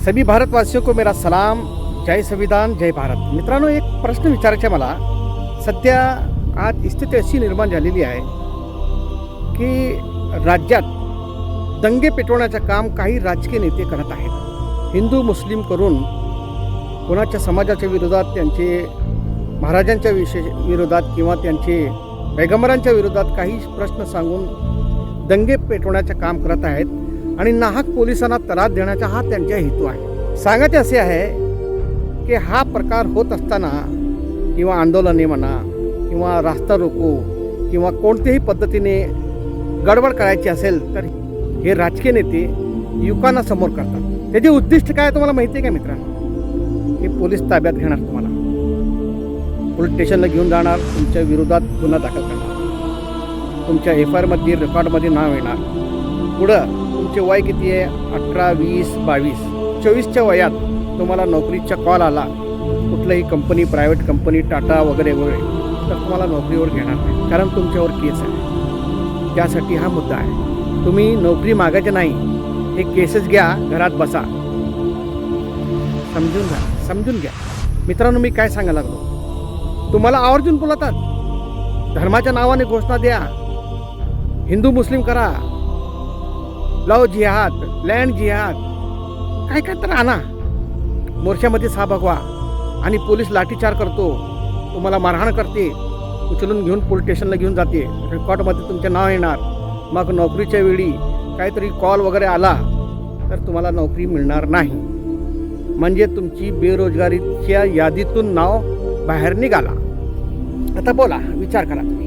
सभी भारतवासियों को मेरा सलाम. जय संविधान, जय भारत. मित्रांनो, एक प्रश्न विचारायचा मला. सध्या आज स्थिती अशी निर्माण झालेली आहे की राज्यात दंगे पेटवण्याचं काम काही राजकीय नेते करत आहेत. हिंदू मुस्लिम करून कोणाच्या समाजाच्या विरोधात, त्यांचे महाराजांच्या विरोधात किंवा त्यांचे पैगंबरांच्या विरोधात काही प्रश्न सांगून दंगे पेटवण्याचं काम करत आहेत आणि नाहक पोलिसांना त्रास देण्याचा हा त्यांचा हेतू आहे. सांगायचे असे आहे की हा प्रकार होत असताना किंवा आंदोलने म्हणा किंवा रास्ता रोको किंवा कोणत्याही पद्धतीने गडबड करायची असेल तर हे राजकीय नेते युवकांना समोर करतात. त्याचे उद्दिष्ट काय तुम्हाला माहिती आहे का मित्रांनो? हे पोलीस ताब्यात घेणार, तुम्हाला पोलीस स्टेशनला घेऊन जाणार, तुमच्या विरोधात गुन्हा दाखल करणार, तुमच्या FIRमध्ये रेकॉर्डमध्ये नाव येणार. पुढं तुमचे वय किती आहे? 18, 20, 22, 24च्या वयात तुम्हाला नोकरीचा कॉल आला कुठल्याही कंपनी, प्रायव्हेट कंपनी, टाटा वगैरे वगैरे, तर तुम्हाला नोकरीवर घेणार नाही, कारण तुमच्यावर केस आहे. त्यासाठी हा मुद्दा आहे. तुम्ही नोकरी मागायची नाही, हे केसेस घ्या, घरात बसा. समजून घ्या मित्रांनो. मी काय सांगायला लागलो, तुम्हाला आवर्जून बोलतात धर्माच्या नावाने घोषणा द्या, हिंदू मुस्लिम करा, लव जिहाद, लँड जिहाद, काय काय तर आणा, मोर्चामध्ये सहभाग व्हा आणि पोलीस लाठीचार करतो, तुम्हाला मारहाण करते, उचलून घेऊन पोलीस स्टेशनला घेऊन जाते, रेकॉर्डमध्ये तुमचे नाव येणार. मग नोकरीच्या वेळी काहीतरी कॉल वगैरे आला तर तुम्हाला नोकरी मिळणार नाही. म्हणजे तुमची बेरोजगारीच्या यादीतून नाव बाहेर निघाला. आता बोला, विचार करा तुम्ही.